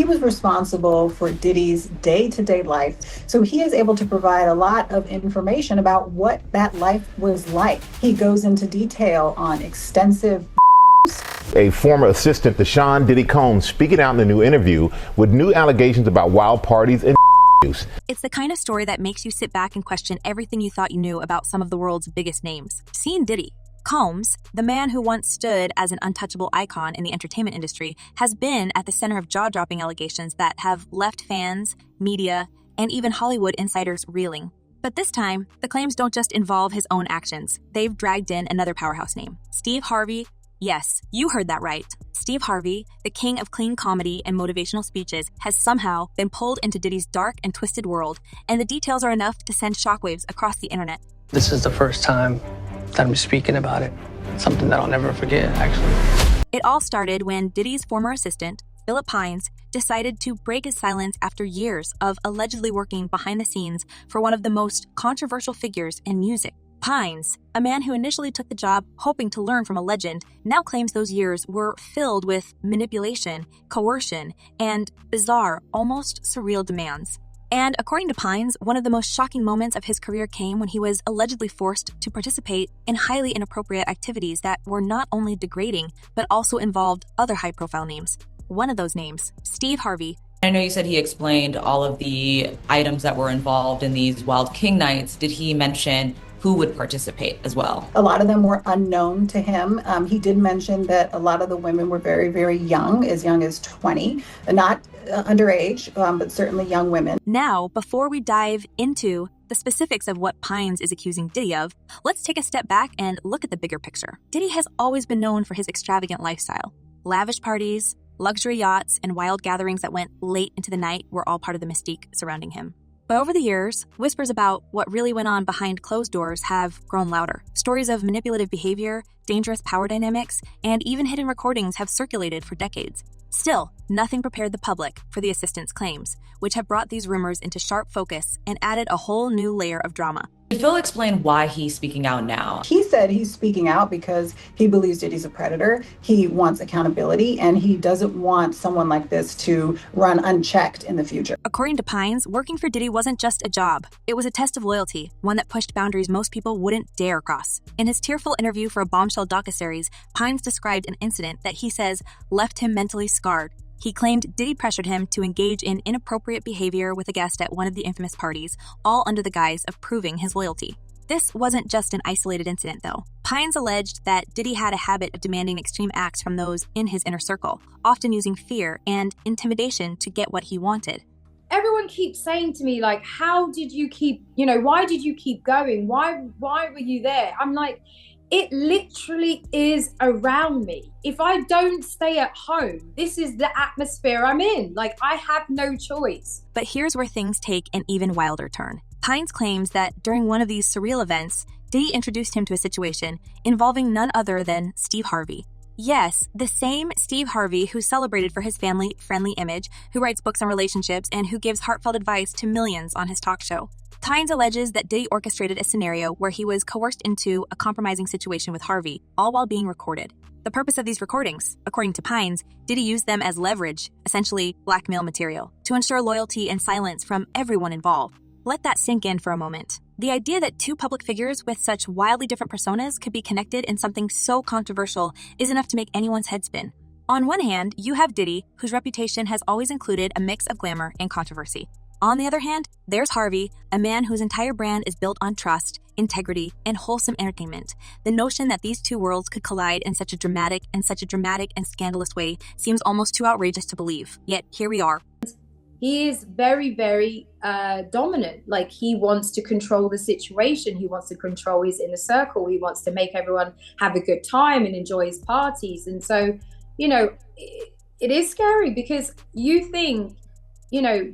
was responsible for Diddy's day-to-day life. So he is able to provide a lot of information about what that life was like. He goes into detail on extensive a former assistant to Sean Diddy Combs speaking out in the new interview with new allegations about wild parties and use. It's the kind of story that makes you sit back and question everything you thought you knew about some of the world's biggest names. Seeing Diddy. Combs, the man who once stood as an untouchable icon in the entertainment industry, has been at the center of jaw-dropping allegations that have left fans, media, and even Hollywood insiders reeling. But this time, the claims don't just involve his own actions. They've dragged in another powerhouse name, Steve Harvey. Yes, you heard that right. Steve Harvey, the king of clean comedy and motivational speeches, has somehow been pulled into Diddy's dark and twisted world, and the details are enough to send shockwaves across the internet. This is the first time that I'm speaking about it. Something that I'll never forget, actually. It all started when Diddy's former assistant, Philip Pines, decided to break his silence after years of allegedly working behind the scenes for one of the most controversial figures in music. Pines, a man who initially took the job hoping to learn from a legend, now claims those years were filled with manipulation, coercion, and bizarre, almost surreal demands. And according to Pines, one of the most shocking moments of his career came when he was allegedly forced to participate in highly inappropriate activities that were not only degrading, but also involved other high-profile names. One of those names, Steve Harvey. I know you said he explained all of the items that were involved in these Wild King nights. Did he mention who would participate as well? A lot of them were unknown to him. He did mention that a lot of the women were very, very young as 20, not underage, but certainly young women. Now, before we dive into the specifics of what Pines is accusing Diddy of, let's take a step back and look at the bigger picture. Diddy has always been known for his extravagant lifestyle. Lavish parties, luxury yachts, and wild gatherings that went late into the night were all part of the mystique surrounding him. But over the years, whispers about what really went on behind closed doors have grown louder. Stories of manipulative behavior, dangerous power dynamics, and even hidden recordings have circulated for decades. Still, nothing prepared the public for the assistant's claims, which have brought these rumors into sharp focus and added a whole new layer of drama. Did Phil explain why he's speaking out now? He said he's speaking out because he believes Diddy's a predator. He wants accountability, and he doesn't want someone like this to run unchecked in the future. According to Pines, working for Diddy wasn't just a job. It was a test of loyalty, one that pushed boundaries most people wouldn't dare cross. In his tearful interview for a bombshell docuseries, Pines described an incident that he says left him mentally scarred. He claimed Diddy pressured him to engage in inappropriate behavior with a guest at one of the infamous parties, all under the guise of proving his loyalty. This wasn't just an isolated incident, though. Pines alleged that Diddy had a habit of demanding extreme acts from those in his inner circle, often using fear and intimidation to get what he wanted. Everyone keeps saying to me, like, how did you keep, why did you keep going? Why were you there? I'm like, it literally is around me. If I don't stay at home, this is the atmosphere I'm in. Like, I have no choice. But here's where things take an even wilder turn. Pines claims that during one of these surreal events, Diddy introduced him to a situation involving none other than Steve Harvey. Yes, the same Steve Harvey who's celebrated for his family-friendly image, who writes books on relationships, and who gives heartfelt advice to millions on his talk show. Pines alleges that Diddy orchestrated a scenario where he was coerced into a compromising situation with Harvey, all while being recorded. The purpose of these recordings, according to Pines, Diddy used them as leverage, essentially blackmail material, to ensure loyalty and silence from everyone involved. Let that sink in for a moment. The idea that two public figures with such wildly different personas could be connected in something so controversial is enough to make anyone's head spin. On one hand, you have Diddy, whose reputation has always included a mix of glamour and controversy. On the other hand, there's Harvey, a man whose entire brand is built on trust, integrity, and wholesome entertainment. The notion that these two worlds could collide in such a dramatic and scandalous way seems almost too outrageous to believe. Yet here we are. He is very, very dominant. Like, he wants to control the situation. He wants to control his inner circle. He wants to make everyone have a good time and enjoy his parties. And so, it is scary because you think,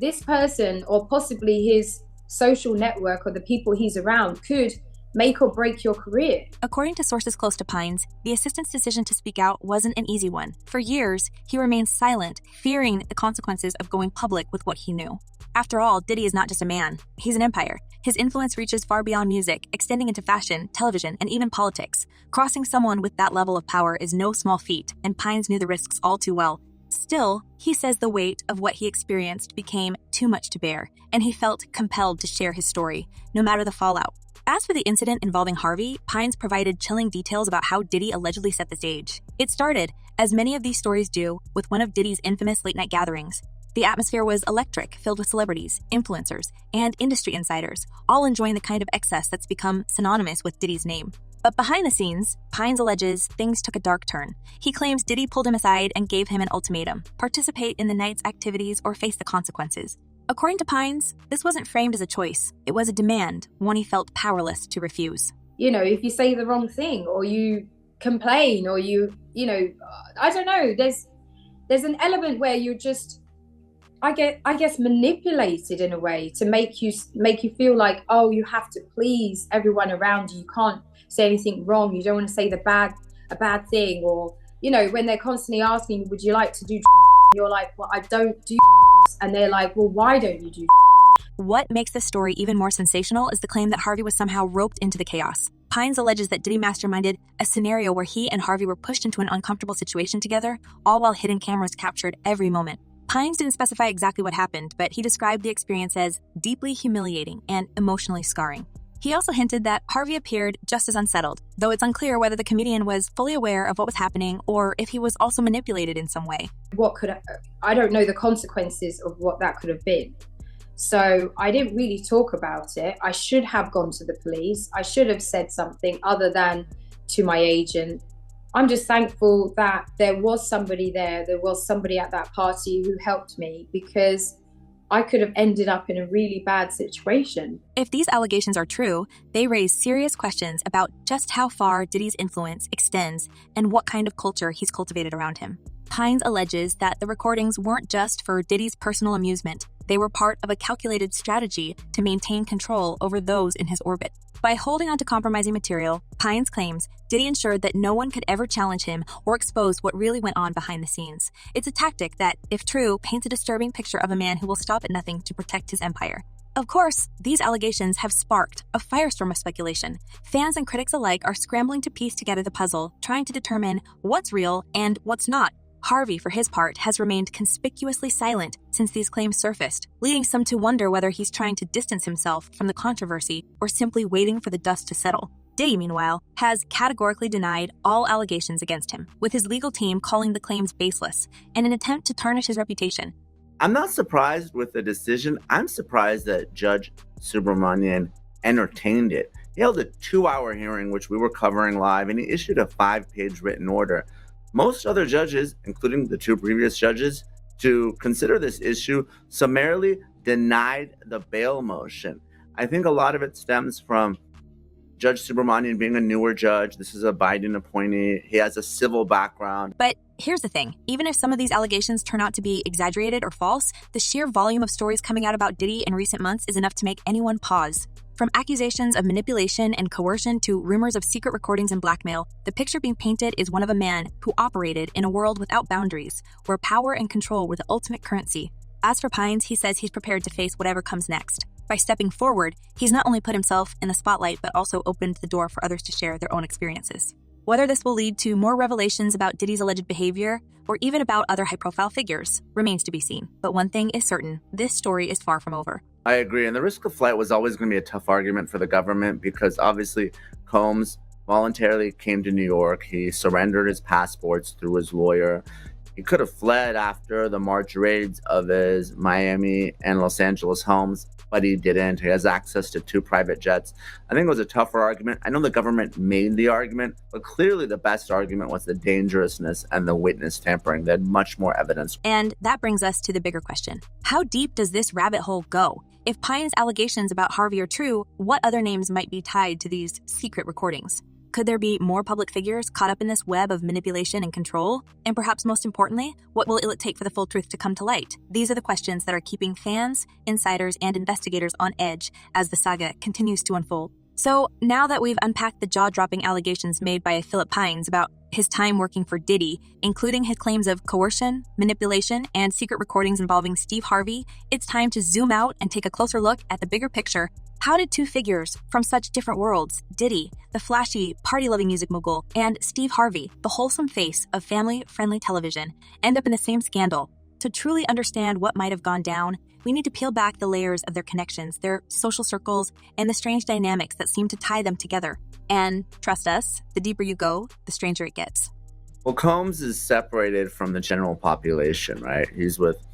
this person or possibly his social network or the people he's around could make or break your career. According to sources close to Pines, the assistant's decision to speak out wasn't an easy one. For years, he remained silent, fearing the consequences of going public with what he knew. After all, Diddy is not just a man. He's an empire. His influence reaches far beyond music, extending into fashion, television, and even politics. Crossing someone with that level of power is no small feat, and Pines knew the risks all too well. Still, he says the weight of what he experienced became too much to bear, and he felt compelled to share his story, no matter the fallout. As for the incident involving Harvey, Pines provided chilling details about how Diddy allegedly set the stage. It started, as many of these stories do, with one of Diddy's infamous late-night gatherings. The atmosphere was electric, filled with celebrities, influencers, and industry insiders, all enjoying the kind of excess that's become synonymous with Diddy's name. But behind the scenes, Pines alleges things took a dark turn. He claims Diddy pulled him aside and gave him an ultimatum: participate in the night's activities or face the consequences. According to Pines, this wasn't framed as a choice. It was a demand, one he felt powerless to refuse. If you say the wrong thing or you complain or I don't know, there's an element where you're just, I guess, manipulated in a way to make you feel like, oh, you have to please everyone around you. You can't say anything wrong. You don't want to say a bad thing. Or, when they're constantly asking, would you like to do you're like, well, I don't do and they're like, well, why don't you do? What makes this story even more sensational is the claim that Harvey was somehow roped into the chaos. Pines alleges that Diddy masterminded a scenario where he and Harvey were pushed into an uncomfortable situation together, all while hidden cameras captured every moment. Pines didn't specify exactly what happened, but he described the experience as deeply humiliating and emotionally scarring. He also hinted that Harvey appeared just as unsettled, though it's unclear whether the comedian was fully aware of what was happening or if he was also manipulated in some way. I don't know the consequences of what that could have been. So I didn't really talk about it. I should have gone to the police. I should have said something other than to my agent. I'm just thankful that there was somebody there. There was somebody at that party who helped me, because I could have ended up in a really bad situation. If these allegations are true, they raise serious questions about just how far Diddy's influence extends and what kind of culture he's cultivated around him. Pines alleges that the recordings weren't just for Diddy's personal amusement. They were part of a calculated strategy to maintain control over those in his orbit. By holding onto compromising material, Pines claims Diddy ensured that no one could ever challenge him or expose what really went on behind the scenes. It's a tactic that, if true, paints a disturbing picture of a man who will stop at nothing to protect his empire. Of course, these allegations have sparked a firestorm of speculation. Fans and critics alike are scrambling to piece together the puzzle, trying to determine what's real and what's not. Harvey, for his part, has remained conspicuously silent since these claims surfaced, leading some to wonder whether he's trying to distance himself from the controversy or simply waiting for the dust to settle. Diddy, meanwhile, has categorically denied all allegations against him, with his legal team calling the claims baseless in an attempt to tarnish his reputation. I'm not surprised with the decision. I'm surprised that Judge Subramanian entertained it. He held a 2-hour hearing, which we were covering live, and he issued a 5-page written order. Most other judges, including the 2 previous judges, to consider this issue, summarily denied the bail motion. I think a lot of it stems from Judge Subramanian being a newer judge. This is a Biden appointee. He has a civil background. But here's the thing. Even if some of these allegations turn out to be exaggerated or false, the sheer volume of stories coming out about Diddy in recent months is enough to make anyone pause. From accusations of manipulation and coercion to rumors of secret recordings and blackmail, the picture being painted is one of a man who operated in a world without boundaries, where power and control were the ultimate currency. As for Pines, he says he's prepared to face whatever comes next. By stepping forward, he's not only put himself in the spotlight, but also opened the door for others to share their own experiences. Whether this will lead to more revelations about Diddy's alleged behavior, or even about other high-profile figures, remains to be seen. But one thing is certain, this story is far from over. I agree. And the risk of flight was always going to be a tough argument for the government, because obviously Combs voluntarily came to New York. He surrendered his passports through his lawyer. He could have fled after the March raids of his Miami and Los Angeles homes, but he didn't. He has access to 2 private jets. I think it was a tougher argument. I know the government made the argument, but clearly the best argument was the dangerousness and the witness tampering. They had much more evidence. And that brings us to the bigger question. How deep does this rabbit hole go? If Pines' allegations about Harvey are true, what other names might be tied to these secret recordings? Could there be more public figures caught up in this web of manipulation and control? And perhaps most importantly, what will it take for the full truth to come to light? These are the questions that are keeping fans, insiders, and investigators on edge as the saga continues to unfold. So now that we've unpacked the jaw-dropping allegations made by Philip Pines about his time working for Diddy, including his claims of coercion, manipulation, and secret recordings involving Steve Harvey, it's time to zoom out and take a closer look at the bigger picture. How did two figures from such different worlds, Diddy, the flashy, party-loving music mogul, and Steve Harvey, the wholesome face of family-friendly television, end up in the same scandal? To truly understand what might have gone down, we need to peel back the layers of their connections, their social circles, and the strange dynamics that seem to tie them together. And trust us, the deeper you go, the stranger it gets. Well, Combs is separated from the general population, right? He's with,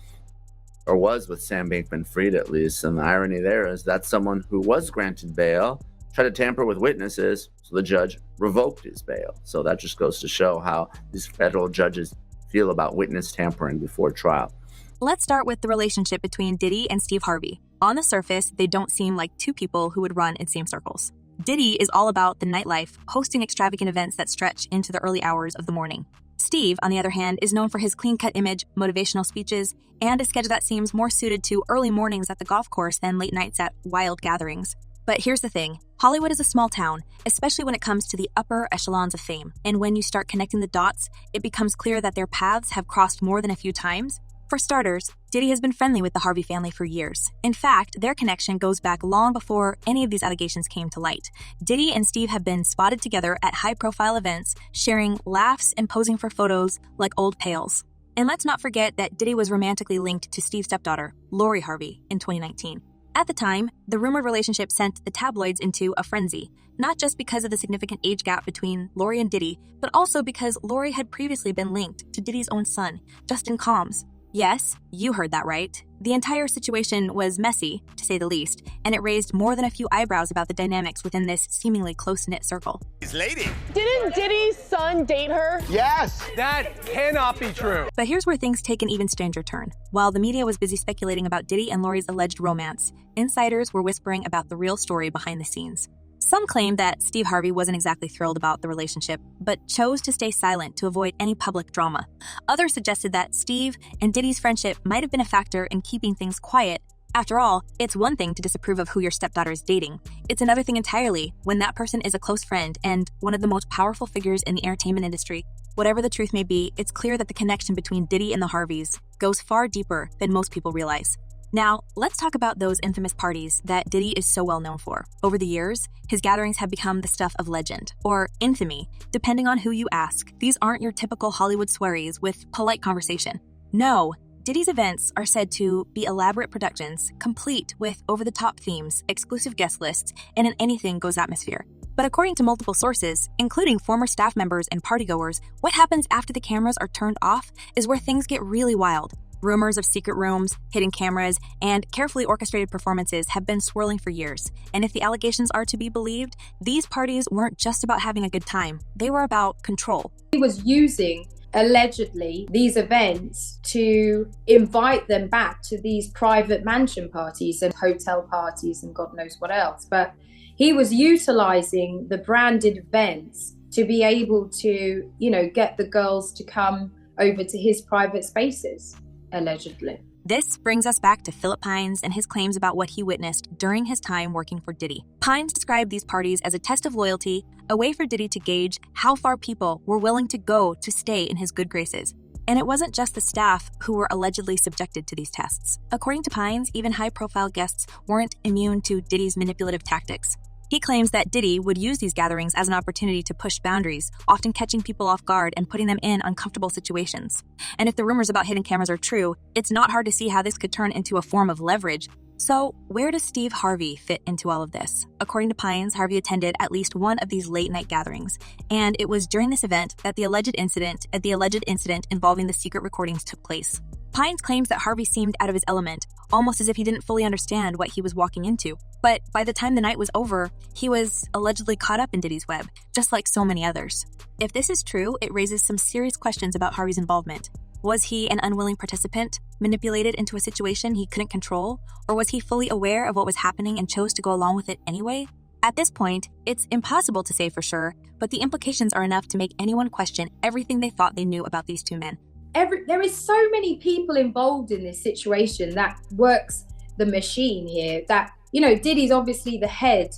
or was with, Sam Bankman-Fried at least. And the irony there is that's someone who was granted bail, tried to tamper with witnesses, so the judge revoked his bail. So that just goes to show how these federal judges feel about witness tampering before trial. Let's start with the relationship between Diddy and Steve Harvey. On the surface, they don't seem like two people who would run in same circles. Diddy is all about the nightlife, hosting extravagant events that stretch into the early hours of the morning. Steve, on the other hand, is known for his clean-cut image, motivational speeches, and a schedule that seems more suited to early mornings at the golf course than late nights at wild gatherings. But here's the thing. Hollywood is a small town, especially when it comes to the upper echelons of fame. And when you start connecting the dots, it becomes clear that their paths have crossed more than a few times. For starters, Diddy has been friendly with the Harvey family for years. In fact, their connection goes back long before any of these allegations came to light. Diddy and Steve have been spotted together at high-profile events, sharing laughs and posing for photos like old pals. And let's not forget that Diddy was romantically linked to Steve's stepdaughter, Lori Harvey, in 2019. At the time, the rumored relationship sent the tabloids into a frenzy, not just because of the significant age gap between Lori and Diddy, but also because Lori had previously been linked to Diddy's own son, Justin Combs. Yes, you heard that right. The entire situation was messy, to say the least, and it raised more than a few eyebrows about the dynamics within this seemingly close-knit circle. Lady. Didn't Diddy's son date her? Yes. That cannot be true. But here's where things take an even stranger turn. While the media was busy speculating about Diddy and Lori's alleged romance, insiders were whispering about the real story behind the scenes. Some claim that Steve Harvey wasn't exactly thrilled about the relationship, but chose to stay silent to avoid any public drama. Others suggested that Steve and Diddy's friendship might have been a factor in keeping things quiet. After all, it's one thing to disapprove of who your stepdaughter is dating. It's another thing entirely when that person is a close friend and one of the most powerful figures in the entertainment industry. Whatever the truth may be, it's clear that the connection between Diddy and the Harveys goes far deeper than most people realize. Now, let's talk about those infamous parties that Diddy is so well known for. Over the years, his gatherings have become the stuff of legend, or infamy, depending on who you ask. These aren't your typical Hollywood soirees with polite conversation. No, Diddy's events are said to be elaborate productions, complete with over-the-top themes, exclusive guest lists, and an anything-goes atmosphere. But according to multiple sources, including former staff members and partygoers, what happens after the cameras are turned off is where things get really wild. Rumors of secret rooms, hidden cameras, and carefully orchestrated performances have been swirling for years. And if the allegations are to be believed, these parties weren't just about having a good time. They were about control. He was using, allegedly, these events to invite them back to these private mansion parties and hotel parties and God knows what else. But he was utilizing the branded events to be able to, get the girls to come over to his private spaces. Allegedly. This brings us back to Philip Pines and his claims about what he witnessed during his time working for Diddy. Pines described these parties as a test of loyalty, a way for Diddy to gauge how far people were willing to go to stay in his good graces. And it wasn't just the staff who were allegedly subjected to these tests. According to Pines, even high-profile guests weren't immune to Diddy's manipulative tactics. He claims that Diddy would use these gatherings as an opportunity to push boundaries, often catching people off guard and putting them in uncomfortable situations. And if the rumors about hidden cameras are true, it's not hard to see how this could turn into a form of leverage. So, where does Steve Harvey fit into all of this? According to Pines, Harvey attended at least one of these late-night gatherings, and it was during this event that the alleged incident involving the secret recordings took place. Pines claims that Harvey seemed out of his element, almost as if he didn't fully understand what he was walking into. But by the time the night was over, he was allegedly caught up in Diddy's web, just like so many others. If this is true, it raises some serious questions about Harvey's involvement. Was he an unwilling participant, manipulated into a situation he couldn't control, or was he fully aware of what was happening and chose to go along with it anyway? At this point, it's impossible to say for sure, but the implications are enough to make anyone question everything they thought they knew about these two men. There is so many people involved in this situation that works the machine here, that Diddy's obviously the head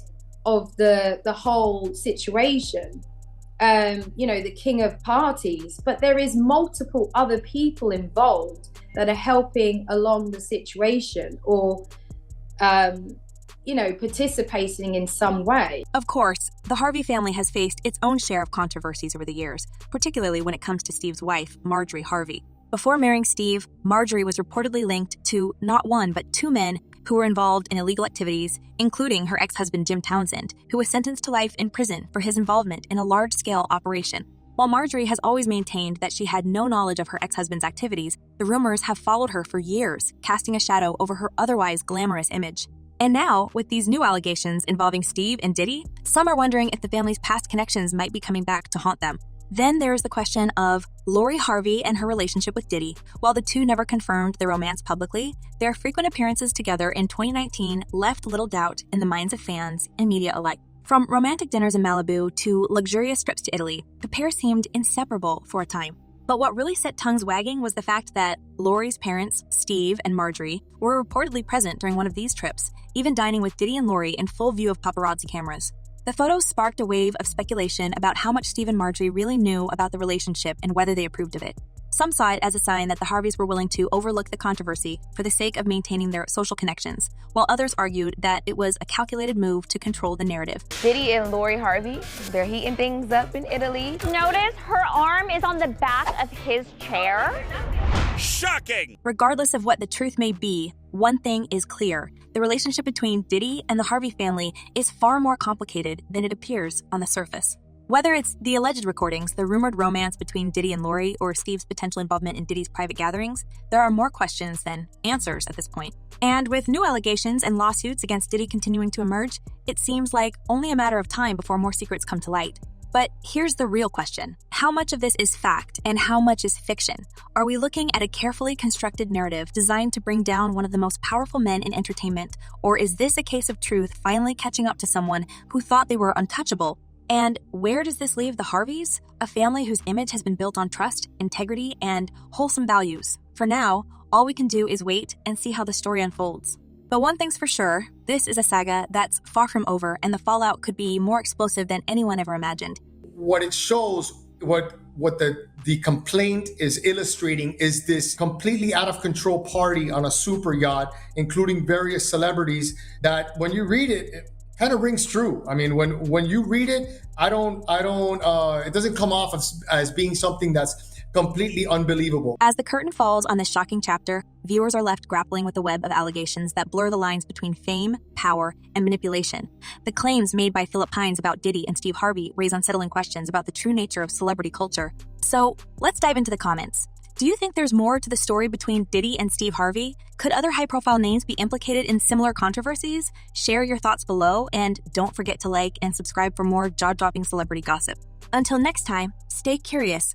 of the whole situation, the king of parties, but there is multiple other people involved that are helping along the situation or, participating in some way. Of course, the Harvey family has faced its own share of controversies over the years, particularly when it comes to Steve's wife, Marjorie Harvey. Before marrying Steve, Marjorie was reportedly linked to not one, but two men who were involved in illegal activities, including her ex-husband Jim Townsend, who was sentenced to life in prison for his involvement in a large-scale operation. While Marjorie has always maintained that she had no knowledge of her ex-husband's activities, the rumors have followed her for years, casting a shadow over her otherwise glamorous image. And now, with these new allegations involving Steve and Diddy, some are wondering if the family's past connections might be coming back to haunt them. Then there's the question of Lori Harvey and her relationship with Diddy. While the two never confirmed their romance publicly, their frequent appearances together in 2019 left little doubt in the minds of fans and media alike. From romantic dinners in Malibu to luxurious trips to Italy, the pair seemed inseparable for a time. But what really set tongues wagging was the fact that Lori's parents, Steve and Marjorie, were reportedly present during one of these trips, even dining with Diddy and Lori in full view of paparazzi cameras. The photos sparked a wave of speculation about how much Steve and Marjorie really knew about the relationship and whether they approved of it. Some saw it as a sign that the Harveys were willing to overlook the controversy for the sake of maintaining their social connections, while others argued that it was a calculated move to control the narrative. Diddy and Lori Harvey, they're heating things up in Italy. Notice her arm is on the back of his chair. Shocking! Regardless of what the truth may be, one thing is clear. The relationship between Diddy and the Harvey family is far more complicated than it appears on the surface. Whether it's the alleged recordings, the rumored romance between Diddy and Lori, or Steve's potential involvement in Diddy's private gatherings, there are more questions than answers at this point. And with new allegations and lawsuits against Diddy continuing to emerge, it seems like only a matter of time before more secrets come to light. But here's the real question. How much of this is fact and how much is fiction? Are we looking at a carefully constructed narrative designed to bring down one of the most powerful men in entertainment? Or is this a case of truth finally catching up to someone who thought they were untouchable? And where does this leave the Harveys? A family whose image has been built on trust, integrity, and wholesome values. For now, all we can do is wait and see how the story unfolds. But one thing's for sure, this is a saga that's far from over, and the fallout could be more explosive than anyone ever imagined. What it shows, what the complaint is illustrating, is this completely out of control party on a super yacht, including various celebrities, that when you read it kind of rings true. I mean, when you read it, it doesn't come off as being something that's completely unbelievable. As the curtain falls on this shocking chapter, viewers are left grappling with a web of allegations that blur the lines between fame, power, and manipulation. The claims made by Philip Hines about Diddy and Steve Harvey raise unsettling questions about the true nature of celebrity culture. So let's dive into the comments. Do you think there's more to the story between Diddy and Steve Harvey? Could other high-profile names be implicated in similar controversies? Share your thoughts below, and don't forget to like and subscribe for more jaw-dropping celebrity gossip. Until next time, stay curious,